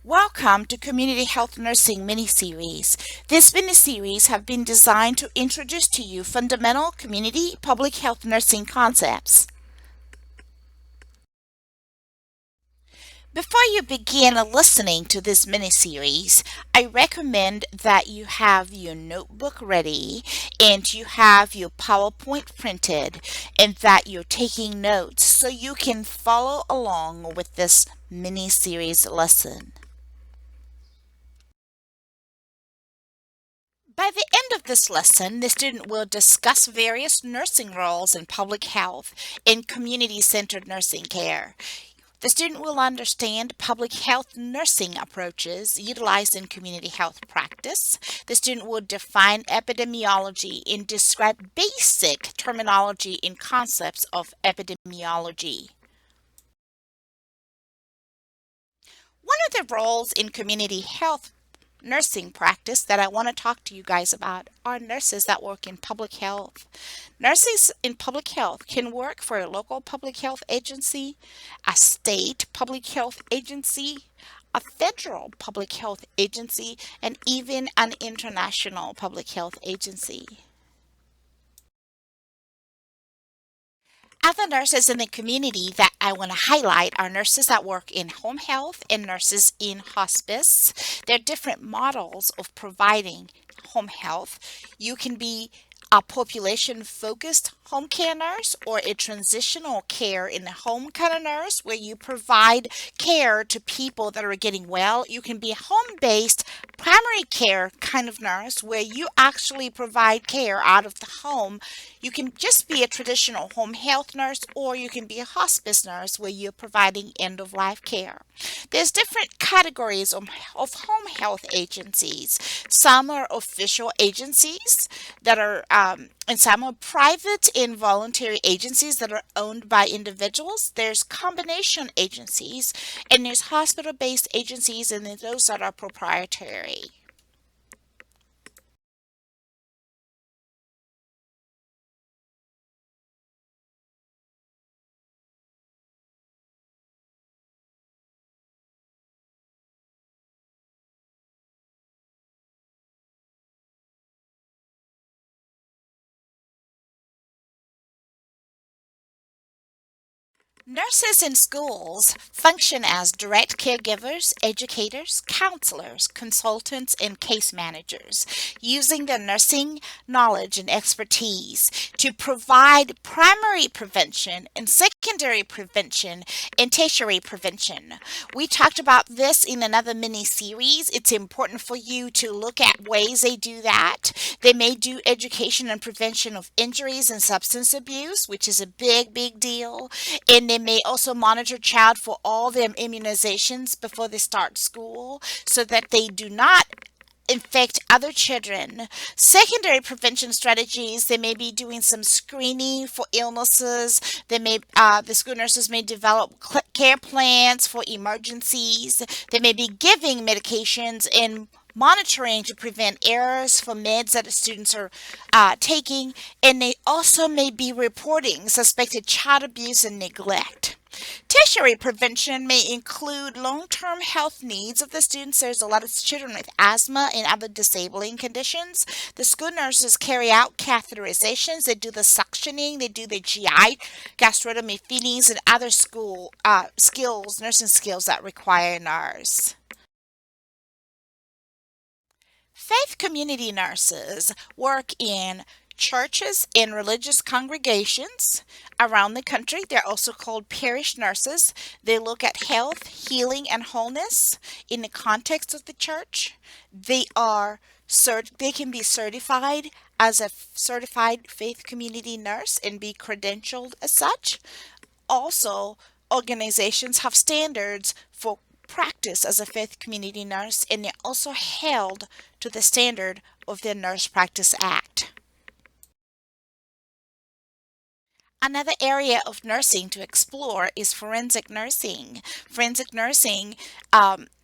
Welcome to Community Health Nursing mini-series. This mini-series have been designed to introduce to you fundamental community public health nursing concepts. Before you begin listening to this mini-series, I recommend that you have your notebook ready and you have your PowerPoint printed and that you're taking notes so you can follow along with this mini-series lesson. By the end of this lesson, the student will discuss various nursing roles in public health and community-centered nursing care. The student will understand public health nursing approaches utilized in community health practice. The student will define epidemiology and describe basic terminology and concepts of epidemiology. One of the roles in community health nursing practice that I want to talk to you guys about are nurses that work in public health. Nurses in public health can work for a local public health agency, a state public health agency, a federal public health agency, and even an international public health agency. Other nurses in the community that I want to highlight are nurses that work in home health and nurses in hospice. There are different models of providing home health. You can be a population focused home care nurse or a transitional care in the home kind of nurse where you provide care to people that are getting well. You can be a home based primary care kind of nurse where you actually provide care out of the home. You can just be a traditional home health nurse or you can be a hospice nurse where you're providing end of life care. There's different categories of home health agencies. Some are official agencies that are and some are private and voluntary agencies that are owned by individuals. There's combination agencies and there's hospital-based agencies and then those that are proprietary. Nurses in schools function as direct caregivers, educators, counselors, consultants, and case managers, using their nursing knowledge and expertise to provide primary prevention and secondary prevention and tertiary prevention. We talked about this in another mini series. It's important for you to look at ways they do that. They may do education and prevention of injuries and substance abuse, which is a big deal, and they may also monitor child for all their immunizations before they start school so that they do not infect other children. Secondary prevention strategies, they may be doing some screening for illnesses. The school nurses may develop care plans for emergencies. They may be giving medications and monitoring to prevent errors for meds that the students are taking, and they also may be reporting suspected child abuse and neglect. Tertiary prevention may include long-term health needs of the students. There's a lot of children with asthma and other disabling conditions. The school nurses carry out catheterizations. They do the suctioning. They do the GI, gastrotomy feedings, and other school skills, nursing skills that require a nurse. Faith community nurses work in churches and religious congregations around the country. They're also called parish nurses. They look at health, healing, and wholeness in the context of the church. They can be certified as a certified faith community nurse and be credentialed as such. Also, organizations have standards for practice as a faith community nurse, and they're also held to the standard of the Nurse Practice Act. Another area of nursing to explore is forensic nursing. Forensic nursing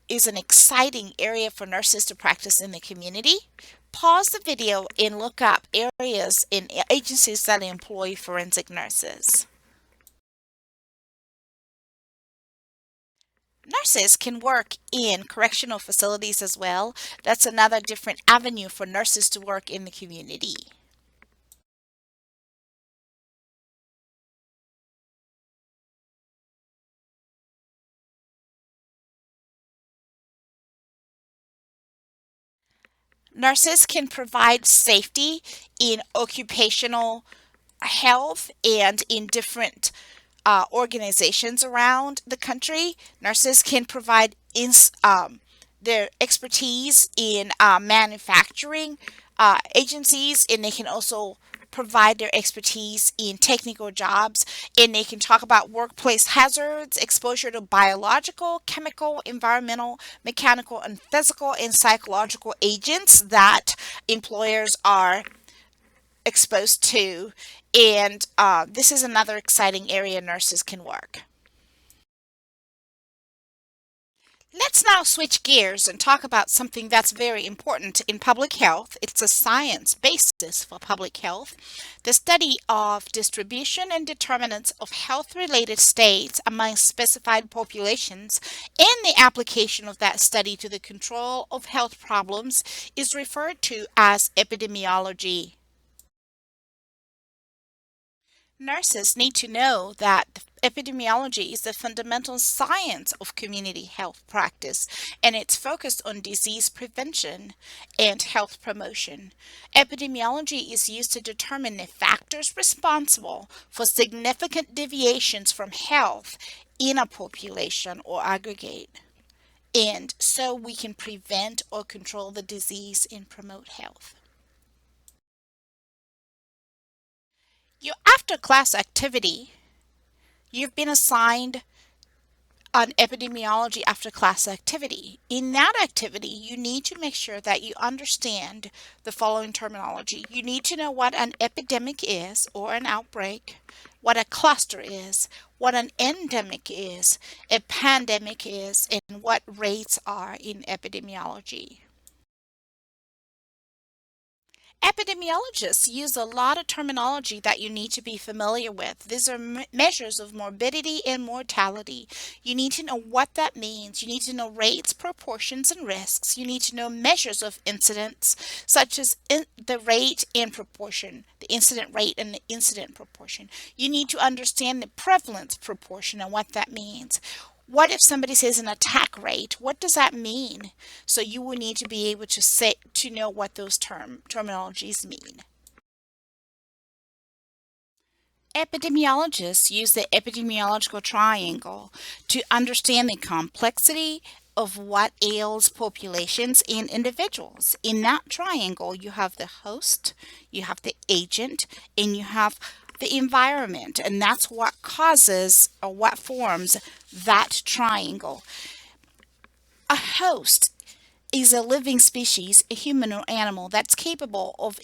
is an exciting area for nurses to practice in the community. Pause the video and look up areas in agencies that employ forensic nurses. Nurses can work in correctional facilities as well. That's another different avenue for nurses to work in the community. Nurses can provide safety in occupational health and in different organizations around the country. Nurses can provide their expertise in manufacturing agencies, and they can also provide their expertise in technical jobs, and they can talk about workplace hazards, exposure to biological, chemical, environmental, mechanical, and physical and psychological agents that employers are exposed to. And this is another exciting area nurses can work. Let's now switch gears and talk about something that's very important in public health. It's a science basis for public health, the study of distribution and determinants of health related states among specified populations, and the application of that study to the control of health problems is referred to as epidemiology. Nurses need to know that epidemiology is the fundamental science of community health practice, and it's focused on disease prevention and health promotion. Epidemiology is used to determine the factors responsible for significant deviations from health in a population or aggregate. And so we can prevent or control the disease and promote health. Your after class activity, you've been assigned an epidemiology after class activity. In that activity, you need to make sure that you understand the following terminology. You need to know what an epidemic is or an outbreak, what a cluster is, what an endemic is, a pandemic is, and what rates are in epidemiology. Epidemiologists use a lot of terminology that you need to be familiar with. These are measures of morbidity and mortality. You need to know what that means. You need to know rates, proportions, and risks. You need to know measures of incidence, such as the rate and proportion, the incident rate and the incident proportion. You need to understand the prevalence proportion and what that means. What if somebody says an attack rate? What does that mean? So you will need to be able to say to know what those terminologies mean. Epidemiologists use the epidemiological triangle to understand the complexity of what ails populations and individuals. In that triangle, you have the host, you have the agent, and you have the environment, and that's what causes or what forms that triangle. A host is a living species, a human or animal that's capable of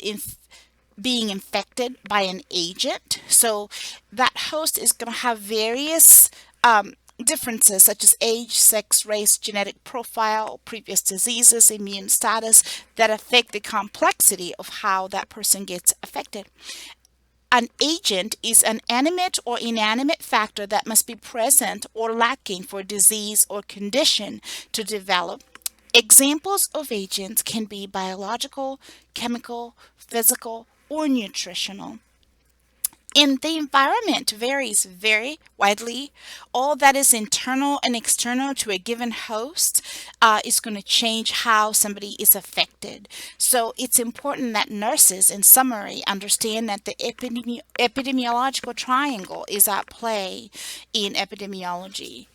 being infected by an agent. So that host is going to have various differences such as age, sex, race, genetic profile, previous diseases, immune status that affect the complexity of how that person gets affected. An agent is an animate or inanimate factor that must be present or lacking for disease or condition to develop. Examples of agents can be biological, chemical, physical, or nutritional. And the environment varies very widely. All that is internal and external to a given host is going to change how somebody is affected. So it's important that nurses, in summary, understand that the epidemiological triangle is at play in epidemiology.